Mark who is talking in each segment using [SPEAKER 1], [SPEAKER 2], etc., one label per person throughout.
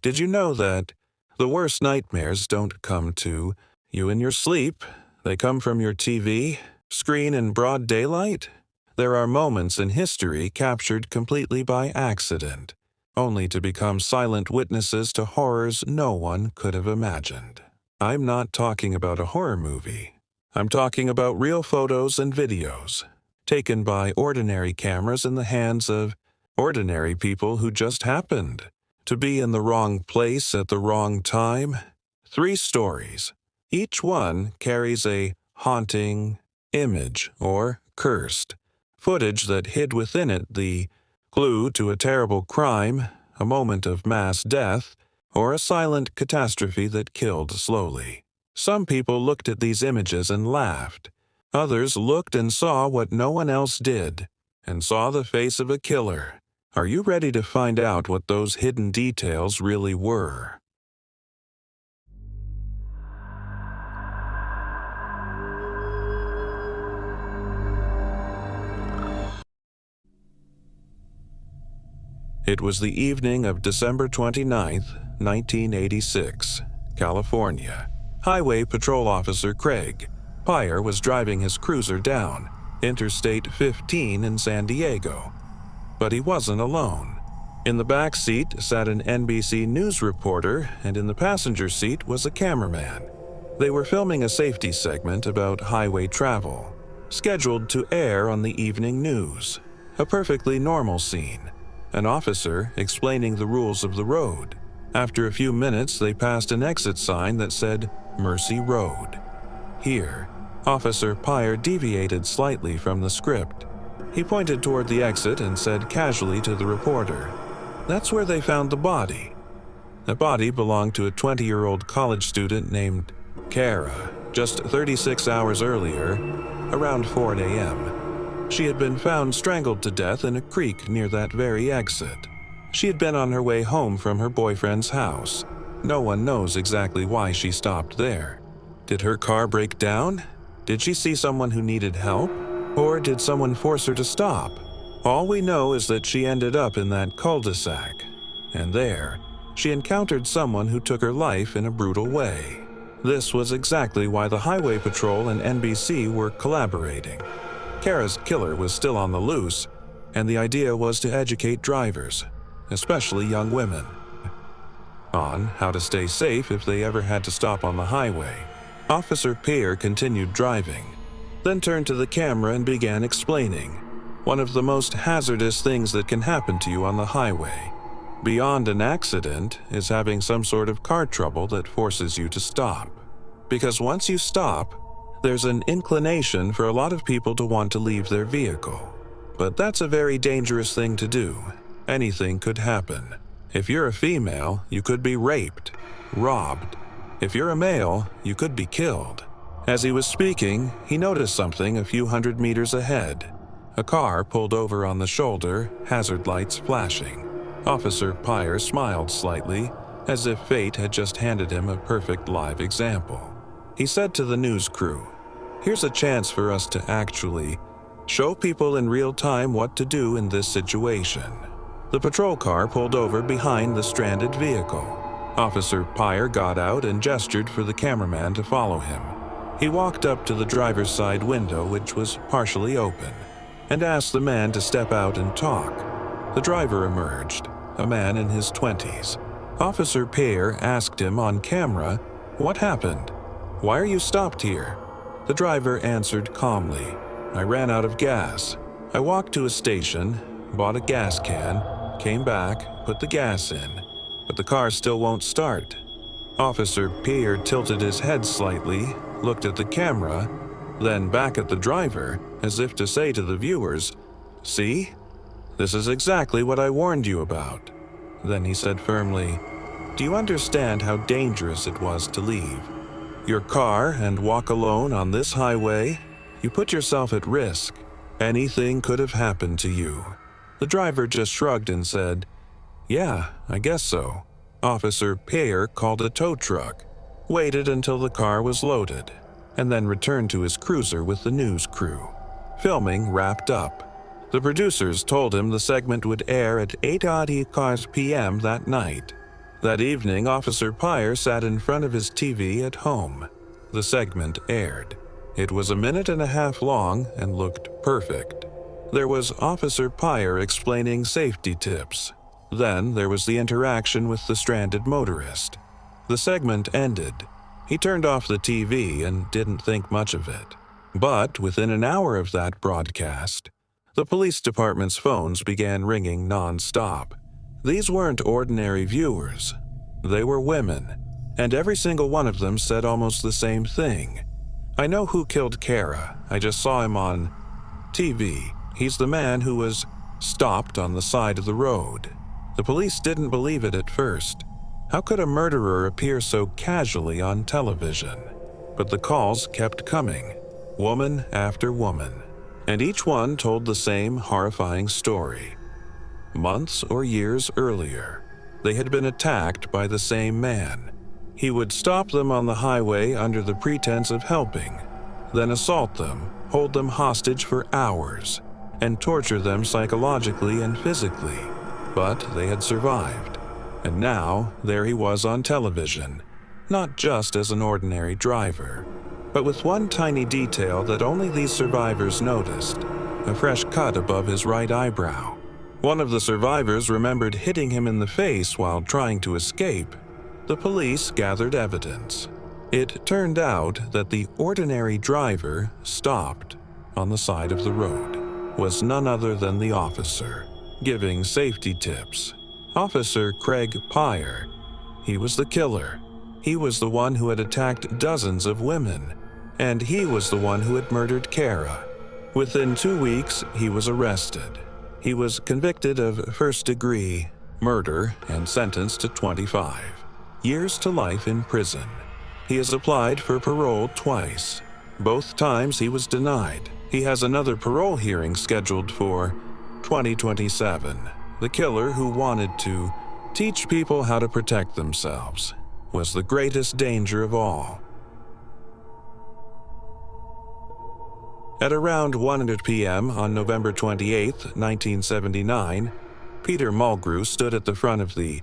[SPEAKER 1] Did you know that the worst nightmares don't come to you in your sleep? They come from your TV screen in broad daylight? There are moments in history captured completely by accident, only to become silent witnesses to horrors no one could have imagined. I'm not talking about a horror movie. I'm talking about real photos and videos, taken by ordinary cameras in the hands of ordinary people who just happened to be in the wrong place at the wrong time. 3 stories. Each one carries a haunting image or cursed footage that hid within it the clue to a terrible crime, a moment of mass death, or a silent catastrophe that killed slowly. Some people looked at these images and laughed. Others looked and saw what no one else did, and saw the face of a killer. Are you ready to find out what those hidden details really were? It was the evening of December 29th, 1986, California. Highway Patrol Officer Craig Pyre was driving his cruiser down Interstate 15 in San Diego. But he wasn't alone. In the back seat sat an NBC News reporter, and in the passenger seat was a cameraman. They were filming a safety segment about highway travel, scheduled to air on the evening news. A perfectly normal scene. An officer explaining the rules of the road. After a few minutes, they passed an exit sign that said Mercy Road. Here, Officer Pyre deviated slightly from the script. He pointed toward the exit and said casually to the reporter, "That's where they found the body." The body belonged to a 20-year-old college student named Kara, just 36 hours earlier, around 4 a.m. She had been found strangled to death in a creek near that very exit. She had been on her way home from her boyfriend's house. No one knows exactly why she stopped there. Did her car break down? Did she see someone who needed help? Or did someone force her to stop? All we know is that she ended up in that cul-de-sac, and there, she encountered someone who took her life in a brutal way. This was exactly why the Highway Patrol and NBC were collaborating. Kara's killer was still on the loose, and the idea was to educate drivers, especially young women, on how to stay safe if they ever had to stop on the highway. Officer Pyre continued driving, then turned to the camera and began explaining. One of the most hazardous things that can happen to you on the highway, beyond an accident, is having some sort of car trouble that forces you to stop. Because once you stop, there's an inclination for a lot of people to want to leave their vehicle. But that's a very dangerous thing to do. Anything could happen. If you're a female, you could be raped, robbed. If you're a male, you could be killed. As he was speaking, he noticed something a few hundred meters ahead. A car pulled over on the shoulder, hazard lights flashing. Officer Pyre smiled slightly, as if fate had just handed him a perfect live example. He said to the news crew, "Here's a chance for us to actually show people in real time what to do in this situation." The patrol car pulled over behind the stranded vehicle. Officer Pyre got out and gestured for the cameraman to follow him. He walked up to the driver's side window, which was partially open, and asked the man to step out and talk. The driver emerged, a man in his 20s. Officer Pyre asked him on camera, "What happened? Why are you stopped here?" The driver answered calmly, "I ran out of gas. I walked to a station, bought a gas can, came back, put the gas in, but the car still won't start." Officer Pyre tilted his head slightly, looked at the camera, then back at the driver, as if to say to the viewers, "See? This is exactly what I warned you about." Then he said firmly, "Do you understand how dangerous it was to leave your car and walk alone on this highway? You put yourself at risk. Anything could have happened to you." The driver just shrugged and said, "Yeah, I guess so." Officer Pyre called a tow truck, waited until the car was loaded, and then returned to his cruiser with the news crew. Filming wrapped up. The producers told him the segment would air at 8:00 p.m. that night. That evening, Officer Pyre sat in front of his TV at home. The segment aired. It was a minute and a half long and looked perfect. There was Officer Pyre explaining safety tips. Then there was the interaction with the stranded motorist. The segment ended. He turned off the TV and didn't think much of it. But within an hour of that broadcast, the police department's phones began ringing non-stop. These weren't ordinary viewers. They were women, and every single one of them said almost the same thing. "I know who killed Kara. I just saw him on TV. He's the man who was stopped on the side of the road." The police didn't believe it at first. How could a murderer appear so casually on television? But the calls kept coming, woman after woman, and each one told the same horrifying story. Months or years earlier, they had been attacked by the same man. He would stop them on the highway under the pretense of helping, then assault them, hold them hostage for hours, and torture them psychologically and physically. But they had survived, and now there he was on television, not just as an ordinary driver, but with one tiny detail that only these survivors noticed: a fresh cut above his right eyebrow. One of the survivors remembered hitting him in the face while trying to escape. The police gathered evidence. It turned out that the ordinary driver stopped on the side of the road was none other than the officer, giving safety tips. Officer Craig Pyre. He was the killer. He was the one who had attacked dozens of women, and he was the one who had murdered Kara. Within 2 weeks, he was arrested. He was convicted of first-degree murder and sentenced to 25 years to life in prison. He has applied for parole twice. Both times he was denied. He has another parole hearing scheduled for 2027. The killer, who wanted to teach people how to protect themselves, was the greatest danger of all. At around 1:00 p.m. on November 28, 1979, Peter Mulgrew stood at the front of the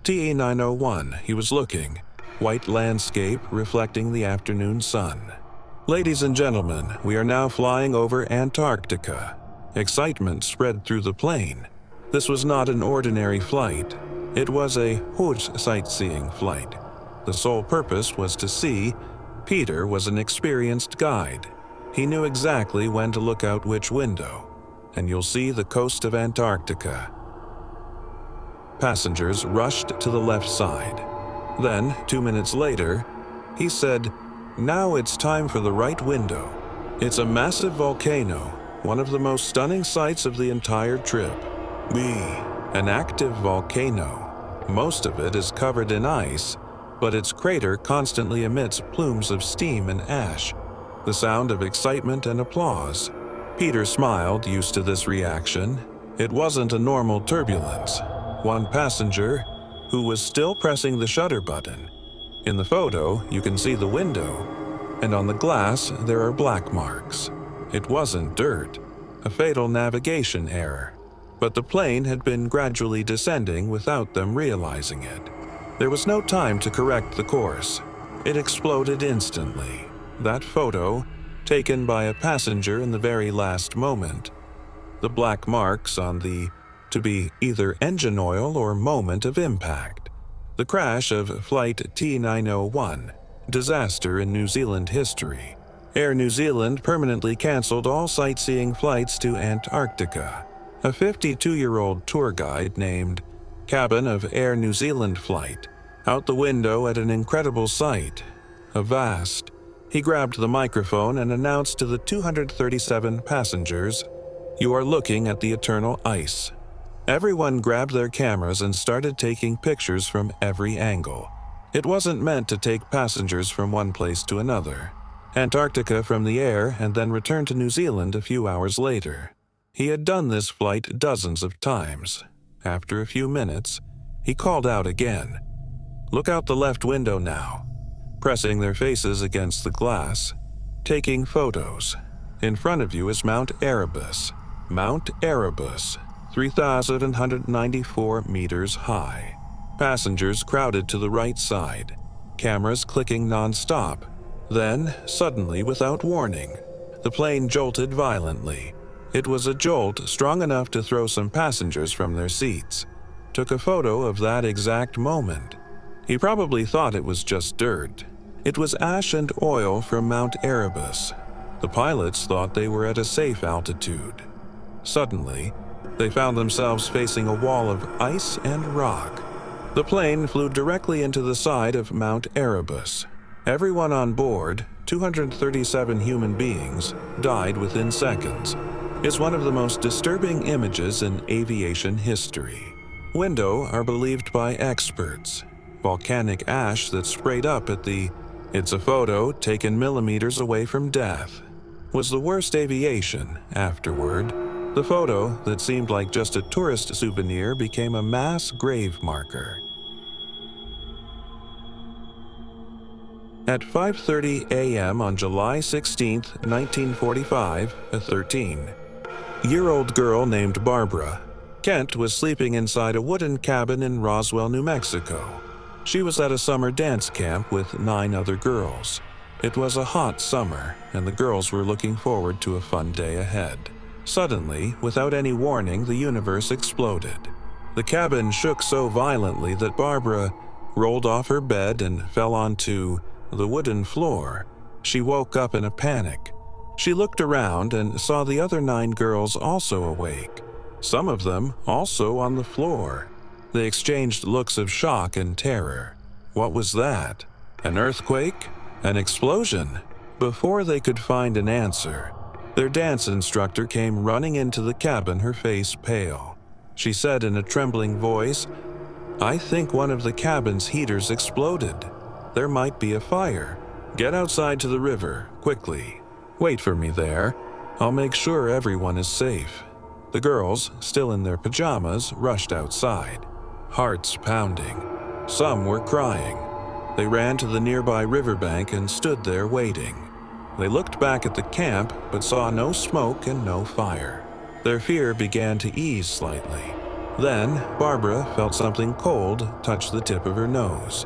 [SPEAKER 1] TE901. He was looking, white landscape reflecting the afternoon sun. "Ladies and gentlemen, we are now flying over Antarctica." Excitement spread through the plane. This was not an ordinary flight. It was a haute sightseeing flight. The sole purpose was to see. Peter was an experienced guide. He knew exactly when to look out which window, and you'll see the coast of Antarctica. Passengers rushed to the left side. Then, 2 minutes later, he said, "Now it's time for the right window." It's a massive volcano, one of the most stunning sights of the entire trip. An active volcano. Most of it is covered in ice, but its crater constantly emits plumes of steam and ash. The sound of excitement and applause. Peter smiled, used to this reaction. It wasn't a normal turbulence. One passenger, who was still pressing the shutter button. In the photo, you can see the window, and on the glass there are black marks. It wasn't dirt, a fatal navigation error. But the plane had been gradually descending without them realizing it. There was no time to correct the course. It exploded instantly. That photo, taken by a passenger in the very last moment. The black marks on the, to be either engine oil or moment of impact. The crash of Flight TE901, disaster in New Zealand history. Air New Zealand permanently canceled all sightseeing flights to Antarctica. A 52-year-old tour guide named Cabin of Air New Zealand Flight, out the window at an incredible sight, a vast. He grabbed the microphone and announced to the 237 passengers, "You are looking at the eternal ice." Everyone grabbed their cameras and started taking pictures from every angle. It wasn't meant to take passengers from one place to another. Antarctica from the air and then return to New Zealand a few hours later. He had done this flight dozens of times. After a few minutes, he called out again, "Look out the left window now." Pressing their faces against the glass, taking photos. In front of you is Mount Erebus. Mount Erebus, 3,194 meters high. Passengers crowded to the right side, cameras clicking non-stop. Then, suddenly, without warning, the plane jolted violently. It was a jolt strong enough to throw some passengers from their seats. Took a photo of that exact moment. He probably thought it was just dirt. It was ash and oil from Mount Erebus. The pilots thought they were at a safe altitude. Suddenly, they found themselves facing a wall of ice and rock. The plane flew directly into the side of Mount Erebus. Everyone on board, 237 human beings, died within seconds. It's one of the most disturbing images in aviation history. Window are believed by experts. Volcanic ash that sprayed up at the "it's a photo taken millimeters away from death" was the worst aviation afterward. The photo that seemed like just a tourist souvenir became a mass grave marker. At 5:30 a.m. on July 16, 1945, a 13-year-old girl named Barbara Kent was sleeping inside a wooden cabin in Roswell, New Mexico. She was at a summer dance camp with 9 other girls. It was a hot summer, and the girls were looking forward to a fun day ahead. Suddenly, without any warning, the universe exploded. The cabin shook so violently that Barbara rolled off her bed and fell onto the wooden floor. She woke up in a panic. She looked around and saw the other 9 girls also awake, some of them also on the floor. They exchanged looks of shock and terror. What was that? An earthquake? An explosion? Before they could find an answer, their dance instructor came running into the cabin, her face pale. She said in a trembling voice, "I think one of the cabin's heaters exploded. There might be a fire. Get outside to the river, quickly. Wait for me there. I'll make sure everyone is safe." The girls, still in their pajamas, rushed outside, hearts pounding. Some were crying. They ran to the nearby riverbank and stood there waiting. They looked back at the camp, but saw no smoke and no fire. Their fear began to ease slightly. Then, Barbara felt something cold touch the tip of her nose.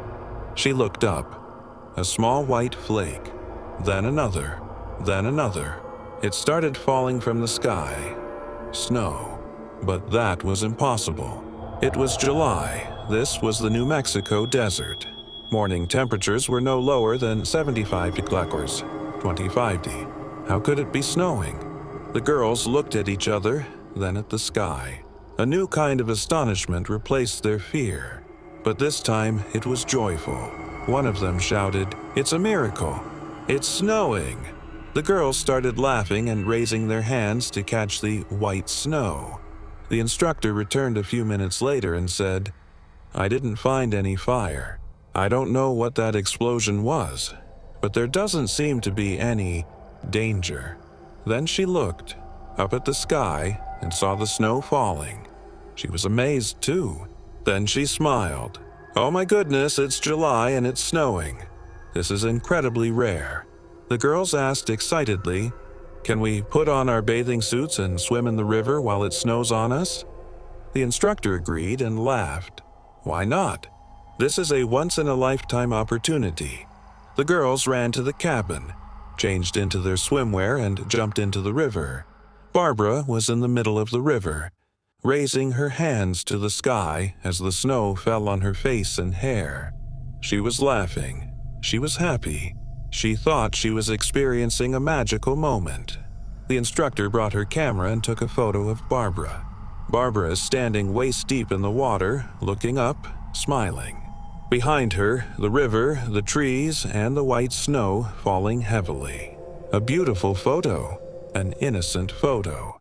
[SPEAKER 1] She looked up. A small white flake. Then another. Then another. It started falling from the sky. Snow. But that was impossible. It was July. This was the New Mexico desert. Morning temperatures were no lower than 75 degrees, 25°. How could it be snowing? The girls looked at each other, then at the sky. A new kind of astonishment replaced their fear. But this time it was joyful. One of them shouted, "It's a miracle! It's snowing!" The girls started laughing and raising their hands to catch the white snow. The instructor returned a few minutes later and said, "I didn't find any fire. I don't know what that explosion was, but there doesn't seem to be any danger." Then she looked up at the sky and saw the snow falling. She was amazed too. Then she smiled. "Oh my goodness, it's July and it's snowing. This is incredibly rare." The girls asked excitedly, "Can we put on our bathing suits and swim in the river while it snows on us?" The instructor agreed and laughed. "Why not? This is a once-in-a-lifetime opportunity." The girls ran to the cabin, changed into their swimwear, and jumped into the river. Barbara was in the middle of the river, raising her hands to the sky as the snow fell on her face and hair. She was laughing. She was happy. She thought she was experiencing a magical moment. The instructor brought her camera and took a photo of Barbara. Barbara is standing waist-deep in the water, looking up, smiling. Behind her, the river, the trees, and the white snow falling heavily. A beautiful photo, an innocent photo.